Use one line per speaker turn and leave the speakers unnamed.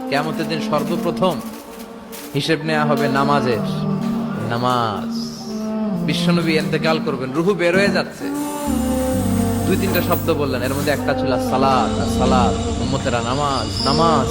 কিয়ামতের দিন সর্বপ্রথম হিসেব নেওয়া হবে নামাজের। নামাজ, বিশ্বনবী ইন্তেকাল করবেন, রুহু বের হয়ে যাচ্ছে, দুই তিনটা শব্দ বললেন, এর মধ্যে একটা ছিল সালাত। সালাত উম্মতেরা নামাজ, নামাজ।